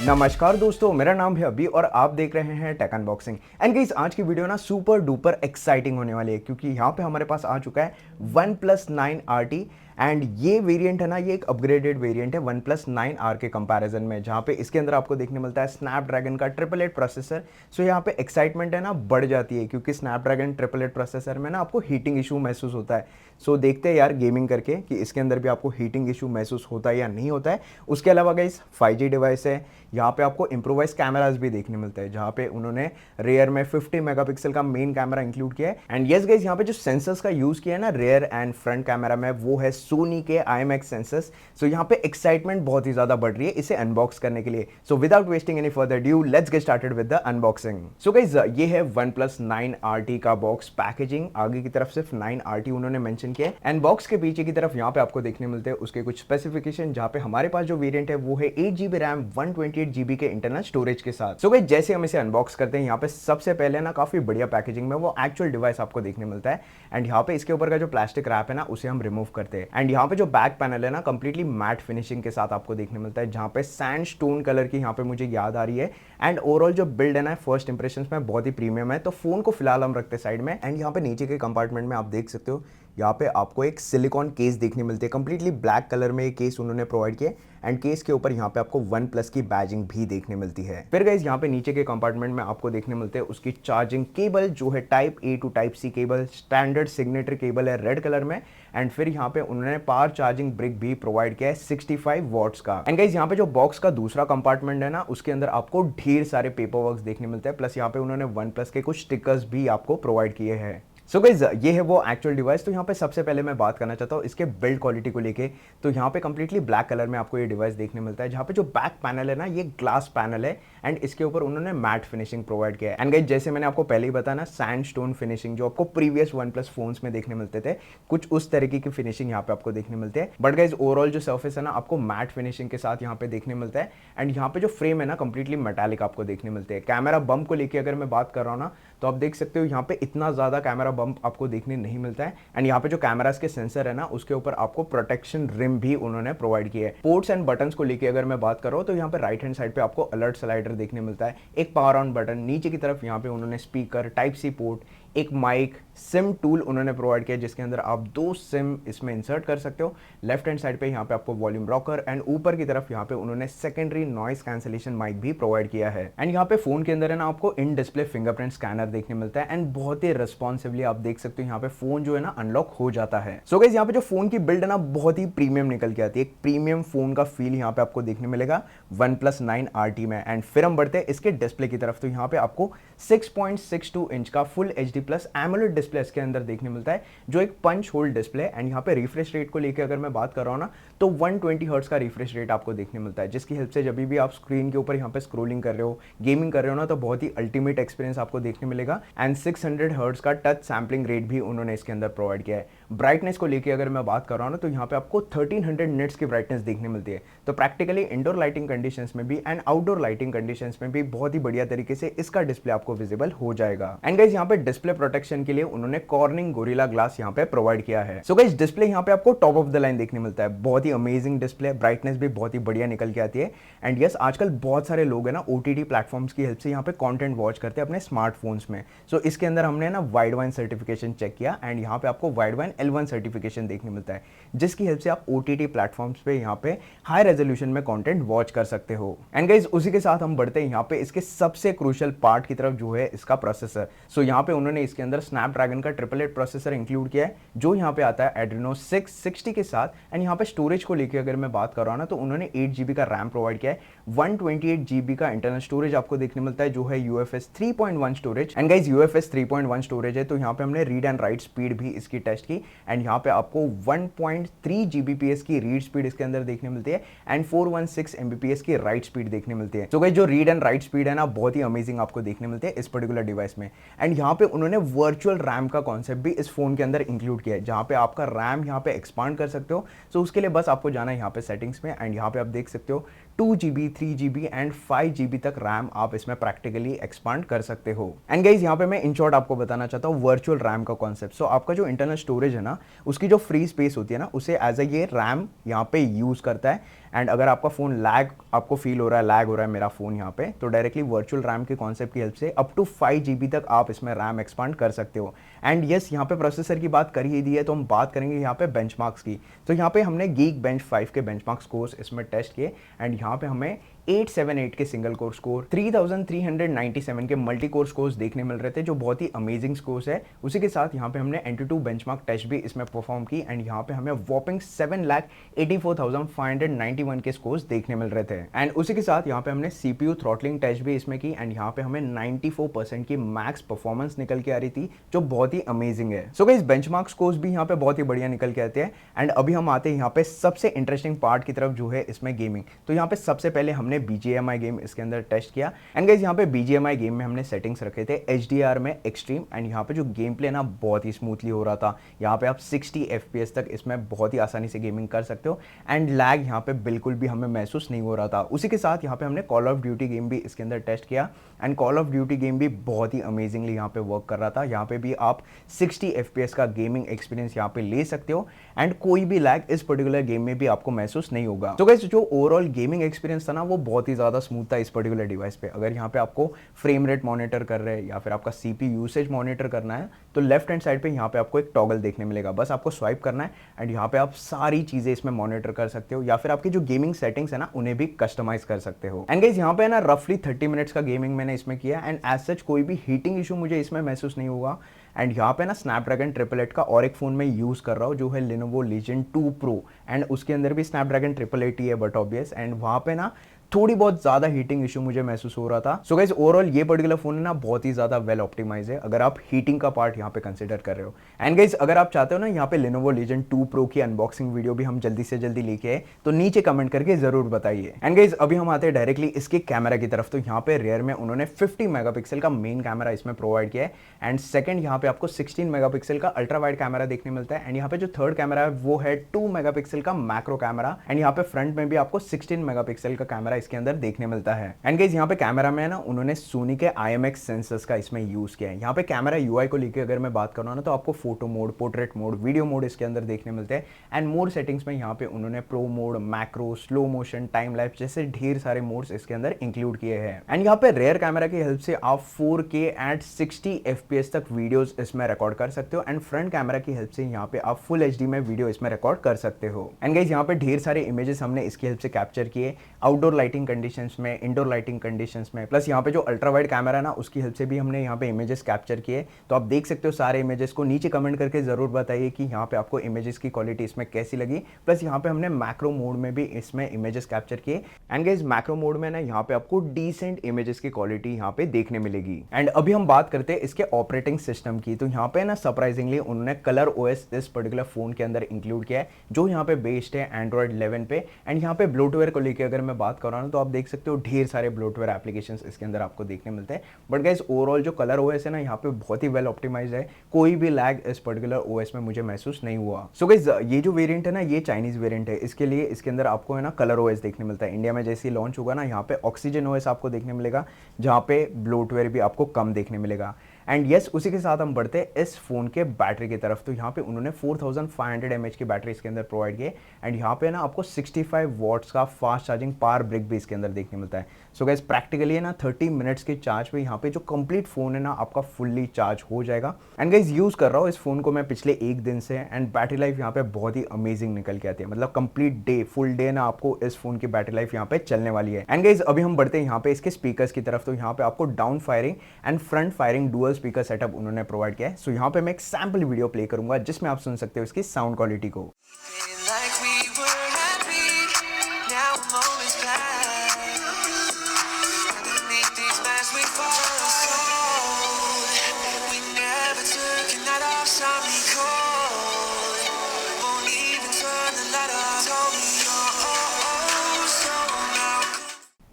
नमस्कार दोस्तों, मेरा नाम है अभी और आप देख रहे हैं टेक अनबॉक्सिंग। एंड गाइस, आज की वीडियो ना सुपर डुपर एक्साइटिंग होने वाली है क्योंकि यहाँ पे हमारे पास आ चुका है OnePlus 9 RT। एंड ये वेरिएंट है ना, ये एक अपग्रेडेड वेरिएंट है OnePlus 9R के कंपैरिजन में, जहाँ पे इसके अंदर आपको देखने मिलता है स्नैपड्रैगन का 888 प्रोसेसर। सो यहाँ पे एक्साइटमेंट है ना बढ़ जाती है क्योंकि स्नैपड्रैगन 888 प्रोसेसर में ना आपको हीटिंग इशू महसूस होता है। सो देखते हैं यार गेमिंग करके कि इसके अंदर भी आपको हीटिंग इशू महसूस होता है या नहीं होता है। उसके अलावा गाइस 5G डिवाइस है, यहाँ पे आपको इम्प्रोवाइज कैमराज भी देखने मिलते हैं, जहाँ पे उन्होंने रेयर में 50 मेगापिक्सल का मेन कैमरा इंक्लूड किया है। एंड यस गाइस, यहाँ पे जो सेंसर्स का यूज किया है ना रेयर एंड फ्रंट कैमरा में, वो है सोनी के IMX सेंसर्स। सो यहाँ पे एक्साइटमेंट बहुत ही ज्यादा बढ़ रही है इसे अनबॉक्स करने के लिए। So without wasting any further due, let's get started with the unboxing. So guys, ये है OnePlus 9 RT का बॉक्स पैकेजिंग। आगे की तरफ सिर्फ 9 RT उन्होंने मेंशन किया है एंड बॉक्स के पीछे की तरफ यहाँ पे आपको देखने मिलते हैं उसके कुछ स्पेसिफिकेशन, जहाँ पे हमारे पास जो वेरिएंट है वो है 8GB रैम 128GB के इंटरनल स्टोरेज के साथ। सो गाइस, जैसे हम इसे अनबॉक्स करते हैं, यहाँ पे सबसे पहले ना काफी बढ़िया पैकेजिंग में वो एक्चुअल डिवाइस आपको देखने मिलता है। एंड यहाँ पे इसके ऊपर का जो प्लास्टिक रैप है ना, उसे हम रिमूव करते हैं। एंड यहाँ पे जो बैक पैनल है ना, कंप्लीटली मैट फिनिशिंग के साथ आपको देखने मिलता है, जहाँ पे सैंडस्टोन कलर की यहाँ पे मुझे याद आ रही है। एंड ओवरऑल जो बिल्ड है ना फर्स्ट इंप्रेशन में बहुत ही प्रीमियम है। तो फोन को फिलहाल हम रखते साइड में। एंड यहाँ पे नीचे के कंपार्टमेंट में आप देख सकते हो, यहाँ पे आपको एक सिलिकॉन केस देखने मिलती है, कंप्लीटली ब्लैक कलर में ये केस उन्होंने प्रोवाइड किया। एंड केस के ऊपर यहाँ पे आपको OnePlus की बैजिंग भी देखने मिलती है। फिर गाइस, यहाँ पे नीचे के कंपार्टमेंट में आपको देखने मिलते हैं उसकी चार्जिंग केबल, जो है type A to type C cable, standard signature cable है रेड कलर में। एंड फिर यहाँ पे उन्होंने पावर चार्जिंग ब्रिक भी प्रोवाइड किया है 65 वॉट्स का। एंड गाइस, यहाँ पे जो बॉक्स का दूसरा कंपार्टमेंट है ना, उसके अंदर आपको ढेर सारे पेपर वर्क देखने मिलते हैं, प्लस यहाँ पे उन्होंने OnePlus के कुछ स्टिकर्स भी आपको प्रोवाइड किए हैं। सो गाइस, ये है वो एक्चुअल डिवाइस। तो यहाँ पे सबसे पहले मैं बात करना चाहता हूँ इसके बिल्ड क्वालिटी को लेके। तो यहाँ पे कंप्लीटली ब्लैक कलर में आपको ये डिवाइस देखने मिलता है, जहाँ पे जो बैक पैनल है ना, ये ग्लास पैनल है एंड इसके ऊपर उन्होंने मैट फिनिशिंग प्रोवाइड किया है। एंड गाइस, जैसे मैंने आपको पहले ही बताया ना, सैंडस्टोन फिनिशिंग जो आपको प्रीवियस OnePlus फोन्स में देखने मिलते थे, कुछ उस तरीके की फिनिशिंग यहाँ पे आपको देखने मिलते हैं। बट गाइस, ओवरऑल जो सर्फेस है ना, आपको मैट फिनिशिंग के साथ यहाँ पे देखने मिलता है। एंड यहाँ पे जो फ्रेम है ना, कंप्लीटली मेटालिक आपको देखने मिलते हैं। कैमरा बम्प को लेकर अगर मैं बात कर रहा हूँ ना, तो आप देख सकते हो यहाँ पे इतना ज्यादा कैमरा बम्प आपको देखने नहीं मिलता है। एंड यहाँ पे जो कैमरास के सेंसर है ना, उसके ऊपर आपको प्रोटेक्शन रिम भी उन्होंने प्रोवाइड किया है। पोर्ट्स एंड बटन्स को लेके अगर मैं बात कर रहा हूँ, तो यहाँ पे राइट हैंड साइड पे आपको अलर्ट स्लाइडर देखने मिलता है, एक पावर ऑन बटन, नीचे की तरफ यहाँ पे उन्होंने स्पीकर, टाइप C पोर्ट, एक माइक, सिम टूल उन्होंने प्रोवाइड किया जिसके अंदर आप 2 सिम इसमें इंसर्ट कर सकते हो। लेफ्ट हैंड साइड पे यहाँ पे आपको वॉल्यूम रॉकर एंड ऊपर की तरफ यहाँ पे उन्होंने सेकेंडरी नॉइस कैंसिलेशन माइक भी प्रोवाइड किया है। एंड यहाँ पे फोन के अंदर है ना, आपको इन डिस्प्ले फिंगरप्रिंट स्कैनर देखने मिलता है एंड बहुत ही रिस्पॉन्सिवली आप देख सकते हो यहाँ पे फोन जो है ना अनलॉक हो जाता है। सो गाइस, यहाँ पे जो फोन की बिल्ड है ना, बहुत ही प्रीमियम निकल के आती है। एक प्रीमियम फोन का फील यहाँ पे आपको देखने मिलेगा OnePlus 9 RT में। एंड फिर हम बढ़ते हैं इसके डिस्प्ले की तरफ। तो यहाँ पे आपको 6.62 इंच का full HD plus AMOLED display इसके अंदर देखने मिलता है, जो एक पंच होल डिस्प्ले। एंड यहाँ पे रिफ्रेश रेट को लेकर अगर मैं बात कर रहा हूँ ना, तो 120 हर्ट्ज का रिफ्रेश रेट आपको देखने मिलता है, जिसकी हेल्प से जब भी आप स्क्रीन के ऊपर यहाँ पे स्क्रोलिंग कर रहे हो, गेमिंग कर रहे हो ना, तो बहुत ही अल्टीमेट एक्सपीरियंस आपको देखने मिलेगा। एंड 600 हर्ट्ज का टच सैम्पलिंग रेट भी उन्होंने इसके अंदर प्रोवाइड किया है। ब्राइटनेस को लेकर अगर मैं बात कर रहा हूँ ना, तो यहाँ पे आपको 1300 निट्स की ब्राइटनेस देखने मिलती है। तो प्रैक्टिकली इंडोर लाइटिंग कंडीशंस में भी एंड आउटडोर लाइटिंग कंडीशंस में भी बहुत ही बढ़िया तरीके से इसका डिस्प्ले आपको विजिबल हो जाएगा। एंड गाइस, यहाँ पे डिस्प्ले प्रोटेक्शन के लिए उन्होंने कॉर्निंग गोरिल्ला ग्लास यहाँ पे प्रोवाइड किया है। सो गाइस, डिस्प्ले यहाँ पे आपको टॉप ऑफ द लाइन देखने मिलता है, बहुत ही अमेजिंग डिस्प्ले, ब्राइटनेस भी बहुत ही बढ़िया निकल के आती है। एंड यस, आजकल बहुत सारे लोग है ना OTT प्लेटफॉर्म्स की हेल्प से यहाँ पे कंटेंट वॉच करते हैं अपने स्मार्टफोन्स में। सो इसके अंदर हमने ना वाइड वाइन सर्टिफिकेशन चेक किया एंड यहाँ पे आपको वाइड वाइन L1 सर्टिफिकेशन देखने मिलता है, जिसकी हेल्प से आप OTT प्लेटफॉर्म्स पे यहाँ पे हाई रेजोल्यूशन में कंटेंट वॉच कर सकते हो। एंड गाइस, उसी के साथ हम बढ़ते हैं यहाँ पे इसके सबसे क्रूशियल पार्ट की तरफ, जो है इसका प्रोसेसर। सो यहाँ पे उन्होंने इसके अंदर स्नैपड्रैगन का 888 प्रोसेसर इंक्लूड किया है, जो यहाँ पे आता है Adreno 660 के साथ। एंड यहाँ पे स्टोरेज को लेकर अगर मैं बात कर रहा हूँ ना, तो उन्होंने 8GB का रैम प्रोवाइड किया है, 128GB का इंटरनल स्टोरेज आपको देखने मिलता है, जो है UFS 3.1 storage. And guys, UFS 3.1 storage है, तो यहाँ पे हमने रीड एंड राइट स्पीड भी इसकी टेस्ट की। एंड यहाँ पे आपको 1.3 Gbps की रीड स्पीड इसके अंदर देखने मिलती है एंड 416 Mbps की राइट स्पीड देखने मिलती है। तो गाइस, जो रीड एंड राइट स्पीड है ना, बहुत ही अमेजिंग आपको देखने मिलते हैं इस पर्टिकुलर डिवाइस में। एंड यहाँ पे उन्होंने वर्चुअल रैम का कॉन्सेप्ट भी इस फोन के अंदर इंक्लूड किया है, जहाँ पे आपका रैम यहाँ पे एक्सपांड कर सकते हो। सो उसके लिए बस आपको जाना है यहाँ पे सेटिंग्स में एंड यहाँ पे आप देख सकते हो 2 GB 3 GB एंड 5 GB तक रैम आप इसमें प्रैक्टिकली एक्सपांड कर सकते हो। एंड गाइज यहाँ पे मैं इन शॉर्ट आपको बताना चाहता हूँ वर्चुअल रैम का कॉन्सेप्ट। सो आपका जो इंटरनल स्टोरेज है ना, उसकी जो फ्री स्पेस होती है ना, उसे एज ए ये रैम यहाँ पे यूज करता है। एंड अगर आपका फोन लैग आपको फील हो रहा है, लैग हो रहा है मेरा फोन यहाँ पे, तो डायरेक्टली वर्चुअल रैम के कॉन्सेप्ट की हेल्प से अप टू 5 GB तक आप इसमें रैम एक्सपांड कर सकते हो। एंड यस, यहाँ पे प्रोसेसर की बात कर ही दी है तो हम बात करेंगे यहाँ पे बेंचमार्क्स की। तो यहाँ पे हमने Geekbench 5 के बेंचमार्क स्कोर्स इसमें टेस्ट किए एंड यहाँ पे हमें 878 के सिंगल कोर स्कोर, 3397 के मल्टी कोर स्कोर्स देखने मिल रहे थे, जो बहुत ही अमेजिंग स्कोर्स है। उसी के साथ यहाँ पे हमने Antutu बेंचमार्क टेस्ट भी इसमें परफॉर्म की एंड यहाँ पे हमें वॉपिंग 7,84,591 के स्कोर्स देखने मिल रहे थे। एंड उसी के साथ यहाँ पे हमने CPU थ्रॉटलिंग टेस्ट भी इसमें की एंड यहाँ पे हमें 94% की मैक्स परफॉर्मेंस निकल के आ रही थी, जो बहुत ही अमेजिंग है। सो गाइस, बेंचमार्क स्कोर्स भी यहाँ पे बहुत ही बढ़िया निकल के आते हैं। एंड अभी हम आते हैं यहाँ पे सबसे इंटरेस्टिंग पार्ट की तरफ, जो है इसमें गेमिंग। तो यहाँ पे सबसे पहले हमने BGMI गेम इसके अंदर टेस्ट किया एंड गाइस यहाँ पे BGMI गेम में हमने सेटिंग्स रखे थे HDR में एक्सट्रीम एंड यहाँ पे जो गेम प्ले ना बहुत ही स्मूथली हो रहा था। यहाँ पे आप 60 FPS तक इसमें बहुत ही आसानी से गेमिंग कर सकते हो एंड लैग यहाँ पे बिल्कुल भी हमें महसूस नहीं हो रहा था। उसी के साथ यहाँ पे हमने कॉल ऑफ ड्यूटी गेम भी इसके अंदर टेस्ट किया and call of duty game भी बहुत ही अमेजिंगली यहाँ पे वर्क कर रहा था। यहाँ पे भी आप 60 FPS का गेमिंग एक्सपीरियंस यहाँ पे ले सकते हो एंड कोई भी लैग इस पर्टिकुलर गेम में भी आपको महसूस नहीं होगा। तो गाइस, जो ओवरऑल गेमिंग एक्सपीरियंस था ना, वो बहुत ही ज्यादा स्मूथ था इस पर्टिकुलर डिवाइस पे। अगर यहाँ पे आपको फ्रेम रेट मॉनिटर कर रहे हैं या फिर आपका CPU यूसेज मॉनिटर करना है, तो लेफ्ट हैंड साइड पे यहाँ पे आपको एक टॉगल देखने मिलेगा। बस आपको स्वाइप करना है एंड यहाँ पे आप सारी चीजें इसमें मॉनिटर कर सकते हो या फिर आपकी जो गेमिंग सेटिंग्स है ना, उन्हें भी कस्टमाइज कर सकते हो। एंड गाइस, यहाँ पे ना रफली 30 मिनट्स का गेमिंग मैंने इसमें किया एंड एज सच कोई भी हीटिंग इशू मुझे इसमें महसूस नहीं हुआ। एंड यहाँ पे ना स्नैपड्रैगन 888 का और एक फोन में यूज कर रहा हूँ, जो है Lenovo Legion 2 Pro एंड उसके अंदर भी स्नैपड्रैगन 888 ही है बट ऑब्वियस। एंड वहाँ पे ना थोड़ी बहुत ज्यादा हीटिंग इशू मुझे महसूस हो रहा था। सो गाइस, ओवरऑल ये पर्टिकुलर फोन है ना बहुत ही ज्यादा वेल ऑप्टिमाइज है, अगर आप हीटिंग का पार्ट यहाँ पे कंसीडर कर रहे हो। एंड गाइस, अगर आप चाहते हो ना यहाँ पे Lenovo Legion 2 Pro की अनबॉक्सिंग वीडियो भी हम जल्दी से जल्दी लेके आए, तो नीचे कमेंट करके जरूर बताइए। एंड गाइस, अभी हम आते हैं डायरेक्टली इसके कैमरा की तरफ। तो यहाँ पे रेयर में उन्होंने 50 मेगापिक्सल का मेन कैमरा इसमें प्रोवाइड किया है एंड सेकंड यहाँ पे आपको 16 मेगापिक्सल का अल्ट्रा वाइड कैमरा देखने मिलता है एंड यहाँ पे जो थर्ड कैमरा है वो है 2 मेगापिक्सल का मैक्रो कैमरा एंड यहाँ पे फ्रंट में भी आपको 16 मेगापिक्सल का कैमरा इसके अंदर देखने मिलता है। एंड गाइस, यहाँ पे कैमरा में ना उन्होंने सोनी के IMX सेंसर्स का इसमें यूज किया है। यहाँ पे कैमरा UI को लेकर अगर मैं बात करूँ ना, तो आपको photo mode, portrait mode, video mode इसके अंदर देखने मिलते हैं एंड मोड सेटिंग्स में यहाँ पे उन्होंने pro mode, macro, slow motion, time lapse जैसे ढेर सारे मोड्स इसके अंदर इंक्लूड किए हैं। एंड यहाँ पे रेयर कैमरा की हेल्प से आप 4K एट 60 FPS तक वीडियोस इसमें रिकॉर्ड कर सकते हो एंड फ्रंट कैमरा की हेल्प से यहाँ पे आप फुल HD में वीडियो इसमें रिकॉर्ड कर सकते हो। एंड गाइस, यहाँ पे ढेर सारे इमेजेस हमने इसकी हेल्प से कैप्चर किए आउटडोर लाइटिंग कंडीशंस में, इंडोर लाइटिंग कंडीशंस में, प्लस यहाँ पे जो अल्ट्रा वाइड कैमरा है ना, उसकी हेल्प से भी हमने यहाँ पे इमेजेस कैप्चर किए। तो आप देख सकते हो सारे इमेजेस को। नीचे कमेंट करके जरूर बताइए कि यहाँ पे आपको इमेजेस की क्वालिटी इसमें कैसी लगी। प्लस यहाँ पे हमने मैक्रो मोड में भी इसमें इमेजेस कैप्चर किए एंड गाइस, मैक्रो मोड में ना यहाँ पे आपको डिसेंट इमेजेस की क्वालिटी यहाँ पे देखने मिलेगी। एंड अभी हम बात करते हैं इसके ऑपरेटिंग सिस्टम की। तो यहाँ पे ना सरप्राइजिंगली उन्होंने कलर OS इस पर्टिकुलर फोन के अंदर इंक्लूड किया है, जो यहाँ पे बेस्ड है Android 11 पे। एंड यहाँ पे ब्लोटवेयर को लेकर अगर मैं बात कर रहा हूँ, तो आप देख सकते हो ढेर सारे ब्लोटवेयर एप्लीकेशंस इसके अंदर आपको देखने मिलते हैं। बट गाइस, ओवरऑल जो कलर OS है ना, यहाँ पे बहुत ही वेल ऑप्टिमाइज्ड है, कोई भी लैग इस पर्टिकुलर OS में मुझे महसूस नहीं हुआ। सो गाइस, ये जो वेरिएंट है ना, ये चाइनीज वेरिएंट है। इसके लिए इसके अंदर आपको है ना कलर OS देखने मिलता है। इंडिया में जैसे ही लॉन्च होगा ना, यहाँ पे ऑक्सीजन OS आपको देखने मिलेगा, जहाँ पे ब्लोटवेयर भी आपको कम देखने मिलेगा। एंड यस, उसी के साथ हम बढ़ते हैं इस फोन के बैटरी की तरफ। तो यहाँ पे उन्होंने 4500 mAh की बैटरी इसके अंदर प्रोवाइड की एंड यहाँ पे ना आपको 65 वॉट्स का फास्ट चार्जिंग पावर ब्रिक भी इसके अंदर देखने मिलता है। सो गाइस, प्रैक्टिकली है ना 30 मिनट्स के चार्ज पे यहाँ पे जो कंप्लीट फोन है ना आपका फुल्ली चार्ज हो जाएगा। एंड गाइस, यूज कर रहा हूँ इस फोन को मैं पिछले 1 दिन से एंड बैटरी लाइफ यहाँ पे बहुत ही अमेजिंग निकल के आती है। मतलब कंप्लीट डे, फुल डे ना आपको इस फोन की बैटरी लाइफ यहाँ पे चलने वाली है। एंड गाइस, अभी हम बढ़ते हैं यहाँ पे इसके स्पीकर्स की तरफ। तो यहाँ पे आपको down firing and front firing dual speaker setup उन्होंने प्रोवाइड किया है। सो यहाँ पे मैं एक सैंपल वीडियो प्ले करूंगा जिसमें आप सुन सकते हो इसकी साउंड क्वालिटी को।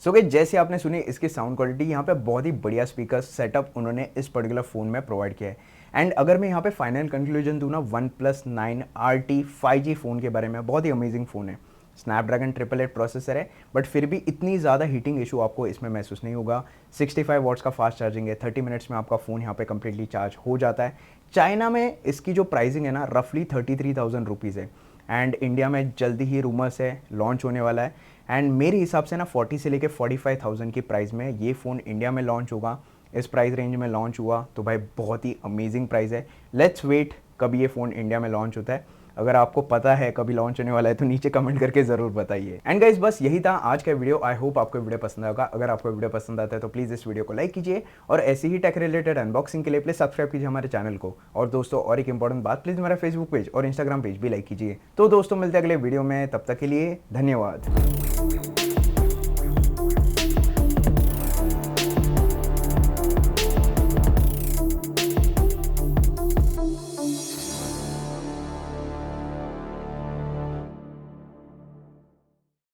सो गाइस, जैसे आपने सुनी इसकी साउंड क्वालिटी, यहाँ पे बहुत ही बढ़िया स्पीकर सेटअप उन्होंने इस पर्टिकुलर फोन में प्रोवाइड किया है। एंड अगर मैं यहाँ पे फाइनल कंक्लूजन दूँ ना OnePlus 9 RT 5G फोन के बारे में, बहुत ही अमेजिंग फोन है। स्नैपड्रैगन 888 प्रोसेसर है, बट फिर भी इतनी ज़्यादा हीटिंग इशू आपको इसमें महसूस नहीं होगा। 65 वॉट्स का फास्ट चार्जिंग है, 30 मिनट्स में आपका फ़ोन यहाँ पे कम्प्लीटली चार्ज हो जाता है। चाइना में इसकी जो प्राइसिंग है ना रफली 33,000 रुपीज़ है, एंड इंडिया में जल्दी ही रूमर्स है लॉन्च होने वाला है। एंड मेरे हिसाब से ना 40 से लेके 45,000 की प्राइस में ये फ़ोन इंडिया में लॉन्च होगा। इस प्राइस रेंज में लॉन्च हुआ तो भाई बहुत ही अमेजिंग प्राइस है। लेट्स वेट कभी ये फ़ोन इंडिया में लॉन्च होता है। अगर आपको पता है कभी लॉन्च होने वाला है तो नीचे कमेंट करके ज़रूर बताइए। एंड गाइस बस यही था आज का वीडियो। आई होप आपको वीडियो पसंद आएगा। अगर आपको वीडियो पसंद आता है तो प्लीज़ इस वीडियो को लाइक कीजिए, और ऐसी ही टेक रिलेटेड अनबॉक्सिंग के लिए प्लीज़ सब्सक्राइब कीजिए हमारे चैनल को। और दोस्तों और एक इंपॉर्टेंट बात, प्लीज़ हमारा फेसबुक पेज और इंस्टाग्राम पेज भी लाइक कीजिए। तो दोस्तों मिलते हैं अगले वीडियो में, तब तक के लिए धन्यवाद।